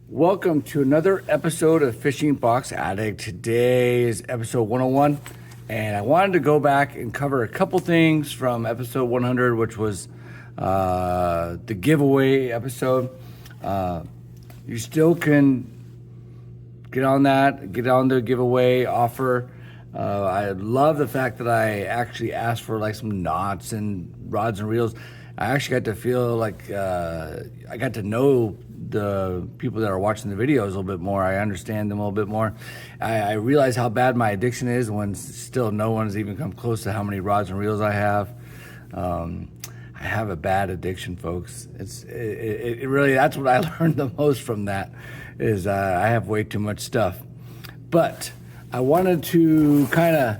Welcome to another episode of Fishing Box Addict. Today is episode 101, and I wanted to go back and cover a couple things from episode 100, which was the giveaway episode. You still can get on the giveaway offer. I love the fact that I actually asked for like some knots and rods and reels. I actually got to feel like I got to know the people that are watching the videos a little bit more. I understand them a little bit more. I realize how bad my addiction is when still no one's even come close to how many rods and reels I have. I have a bad addiction, folks. It really, that's what I learned the most from that is I have way too much stuff. But I wanted to kind of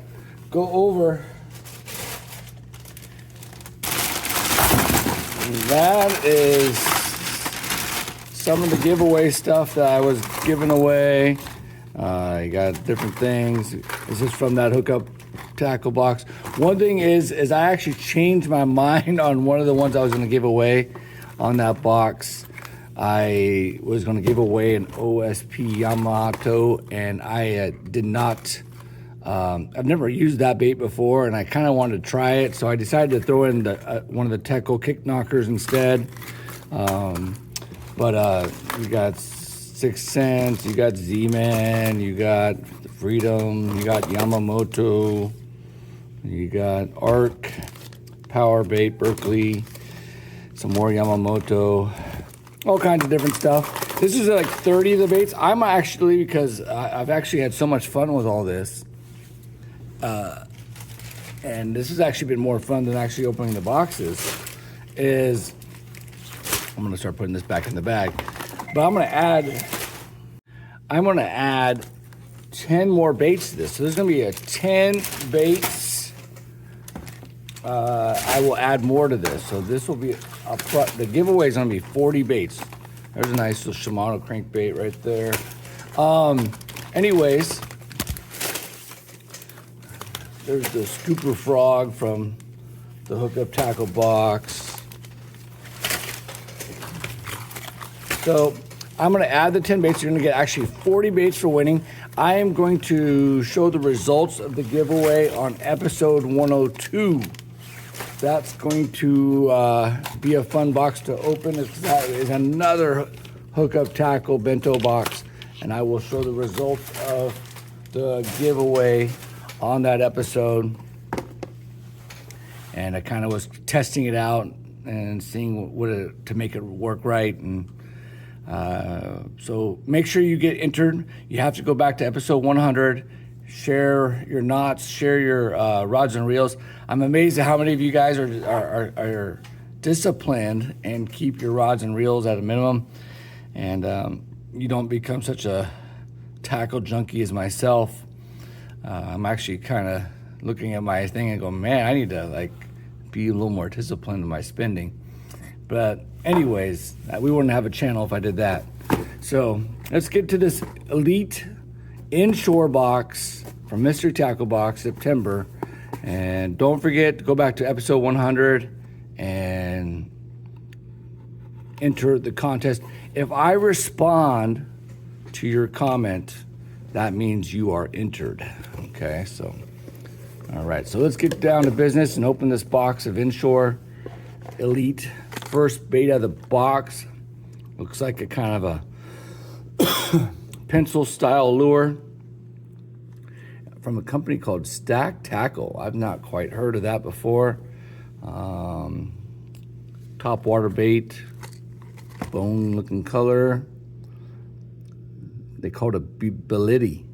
go over that is some of the giveaway stuff that I was giving away. You got different things. This is from that hookup tackle box. One thing is I actually changed my mind on one of the ones I was going to give away on that box. I was going to give away an OSP Yamato, and I did not. I've never used that bait before, and I kind of wanted to try it, so I decided to throw in one of the Teco kick knockers instead. But you got 6 Sense, you got Z-Man, you got Freedom, you got Yamamoto, you got Arc, Power Bait, Berkeley, some more Yamamoto, all kinds of different stuff. This is like 30 of the baits. I'm actually, because I've actually had so much fun with all this, and this has actually been more fun than actually opening the boxes, I'm gonna start putting this back in the bag, but I'm gonna add 10 more baits to this. So there's gonna be 10 baits. I will add more to this. So this will be up front. The giveaway is gonna be 40 baits. There's a nice little Shimano crankbait right there. Anyways, there's the Scooper Frog from the hookup tackle box. So I'm going to add the 10 baits. You're going to get actually 40 baits for winning. I am going to show the results of the giveaway on episode 102. That's going to be a fun box to open. That is another hookup tackle bento box, and I will show the results of the giveaway on that episode. And I kind of was testing it out and seeing to make it work right. And so make sure you get entered. You have to go back to episode 100, share your knots, share your rods and reels. I'm amazed at how many of you guys are disciplined and keep your rods and reels at a minimum, and you don't become such a tackle junkie as myself. I'm actually kind of looking at my thing and going, man, I need to be a little more disciplined in my spending. But anyways, we wouldn't have a channel if I did that. So let's get to this Elite Inshore box from Mystery Tackle Box, September. And don't forget to go back to episode 100 and enter the contest. If I respond to your comment, that means you are entered. Okay, so, all right. So let's get down to business and open this box of Inshore Elite. First bait out of the box. Looks like a kind of a pencil style lure from a company called Stack Tackle. I've not quite heard of that before. Top water bait, bone looking color. They call it a belitty.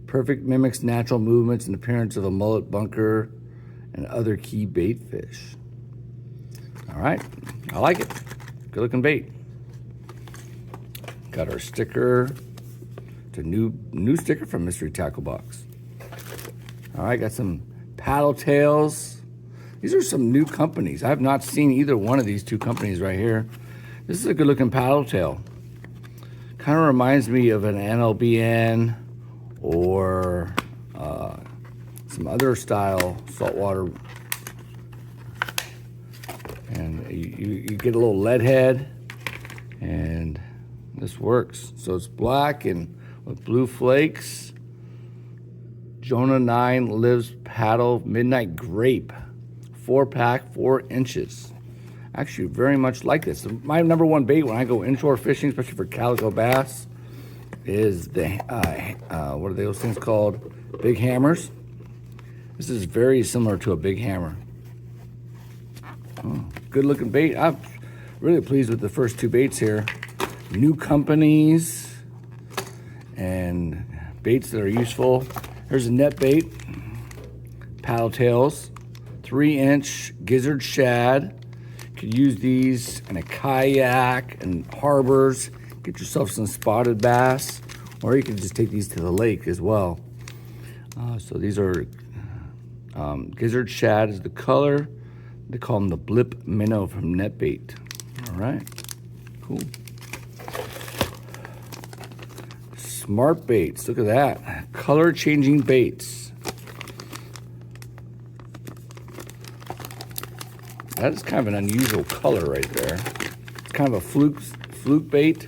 Perfect mimics natural movements and appearance of a mullet, bunker, and other key bait fish. All right, I like it. Good looking bait. Got our sticker. It's a new sticker from Mystery Tackle Box. All right, got some paddletails. These are some new companies. I have not seen either one of these two companies right here. This is a good looking paddletail. Kind of reminds me of an NLBN or some other style saltwater. And you get a little lead head, and this this works. So it's black and with blue flakes. Jonah 9 Lives Paddle Midnight Grape. 4-pack, 4 inches. Actually, very much like this. My number one bait when I go inshore fishing, especially for calico bass, is the, what are those things called? Big hammers. This is very similar to a big hammer. Oh, good looking bait. I'm really pleased with the first 2 baits here. New companies and baits that are useful. Here's a net bait, paddletails, 3-inch gizzard shad. You could use these in a kayak and harbors. Get yourself some spotted bass, or you can just take these to the lake as well. So these are gizzard shad is the color. They call them the blip minnow from NetBait. All right, cool. Smart baits, look at that. Color changing baits. That is kind of an unusual color right there. It's kind of a fluke bait.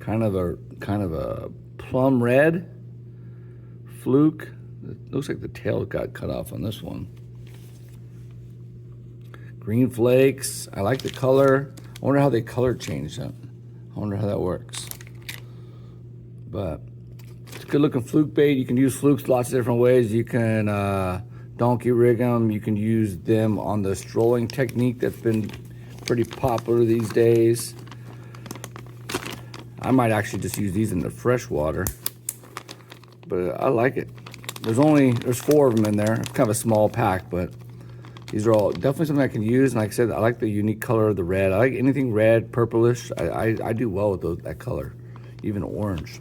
Kind of a plum red fluke. It looks like the tail got cut off on this one. Green flakes. I like the color. I wonder how they color change that. I wonder how that works. But it's a good looking fluke bait. You can use flukes lots of different ways. You can donkey rig them. You can use them on the strolling technique that's been pretty popular these days. I might actually just use these in the fresh water, but I like it. There's 4 of them in there. It's kind of a small pack, but these are all definitely something I can use. And like I said, I like the unique color of the red. I like anything red, purplish. I do well with that color, even orange.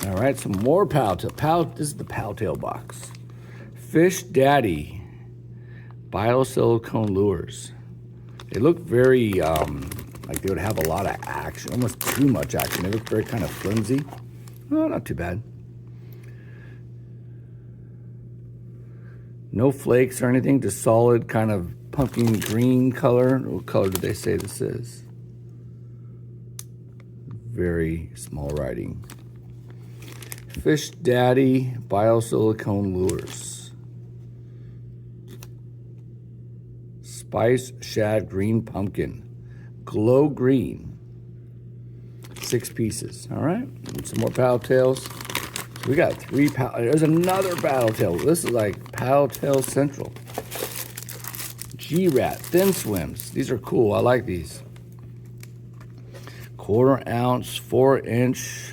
All right, some more paddletail. This is the paddletail box. Fish Daddy biosilicone lures. They look very like they would have a lot of action, almost too much action. They look very kind of flimsy. Oh, not too bad. No flakes or anything, just solid kind of pumpkin green color. What color do they say this is? Very small writing. Fish Daddy biosilicone lures. Spice Shad Green Pumpkin. Glow Green. 6 pieces. All right. And some more paddletails. So we got 3 There's another paddletail. This is like paddletail central. G-Rat Thin Swims. These are cool. I like these. 1/4 ounce, 4-inch.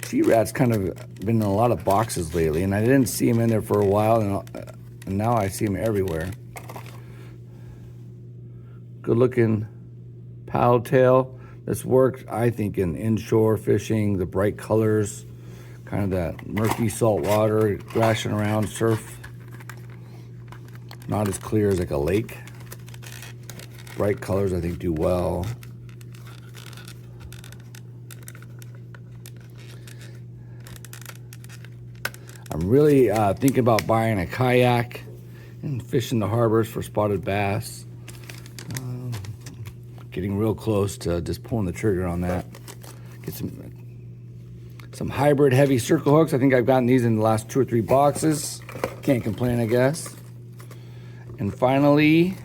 G-Rat's kind of been in a lot of boxes lately, and I didn't see him in there for a while, and now I see him everywhere. Good looking paddletail. This works, I think, in inshore fishing, the bright colors, kind of that murky salt water, thrashing around, surf. Not as clear as like a lake. Bright colors, I think, do well. I'm really thinking about buying a kayak and fishing the harbors for spotted bass. Getting real close to just pulling the trigger on that. Get some hybrid heavy circle hooks. I think I've gotten these in the last 2 or 3 boxes. Can't complain, I guess. And finally,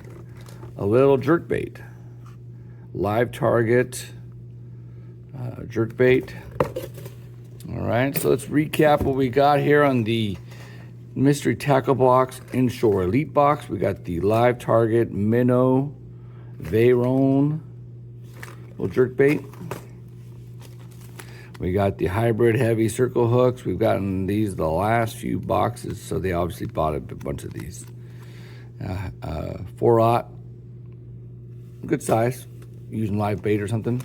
a little jerkbait. Live target jerkbait. All right, so let's recap what we got here on the Mystery Tackle Box Inshore Elite Box. We got the live target minnow Veyron little jerkbait. We got the hybrid heavy circle hooks. We've gotten these the last few boxes, so they obviously bought a bunch of these. 4/0, good size, using live bait or something.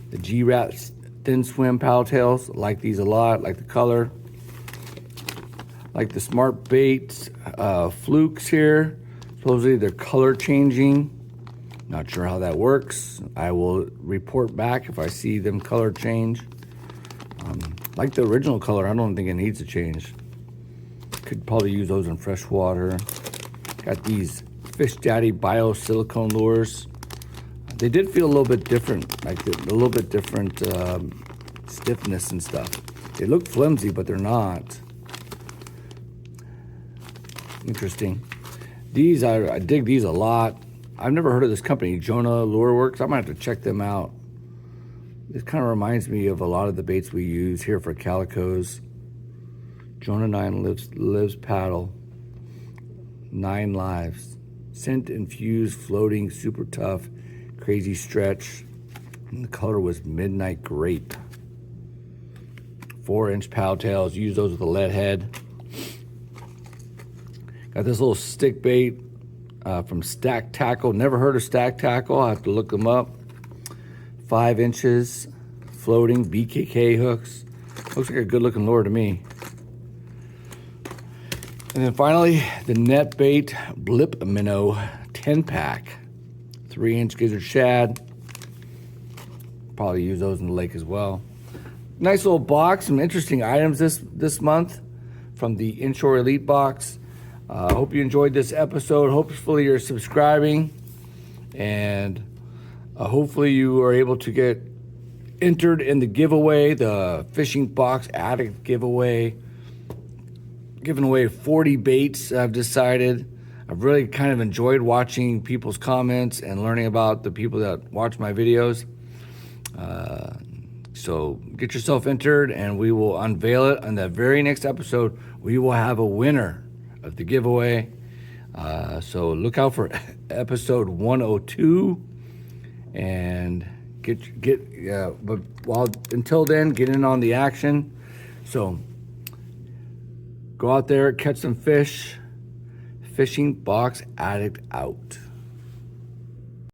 The G-Rat Thin Swim paddletails, like these a lot, like the color. Like the Smart Baits flukes here. Supposedly they're color changing. Not sure how that works. I will report back if I see them color change. Like the original color, I don't think it needs to change. Could probably use those in fresh water. Got these Fish Daddy Bio Silicone Lures. They did feel a little bit different, like a little bit different stiffness and stuff. They look flimsy, but they're not. Interesting. These, I dig these a lot. I've never heard of this company, Jonah Lure Works. I might have to check them out. This kind of reminds me of a lot of the baits we use here for calicos. Jonah 9 lives paddle. 9 lives. Scent infused, floating, super tough, crazy stretch. And the color was Midnight Grape. 4-inch paddletails. Use those with a lead head. Got this little stick bait from Stack Tackle. Never heard of Stack Tackle. I have to look them up. 5 inches, floating BKK hooks. Looks like a good looking lure to me. And then finally, the Net Bait Blip Minnow 10-pack. 3-inch gizzard shad. Probably use those in the lake as well. Nice little box. Some interesting items this month from the Inshore Elite box. Hope you enjoyed this episode. Hopefully you're subscribing, and hopefully you are able to get entered in the giveaway, the Fishing Box Addict giveaway. Giving away 40 baits, I've decided. I've really kind of enjoyed watching people's comments and learning about the people that watch my videos. So get yourself entered, and we will unveil it. On the very next episode, we will have a winner of the giveaway. So look out for episode 102, and but until then, get in on the action. So go out there, catch some fish. Fishing Box Addict out.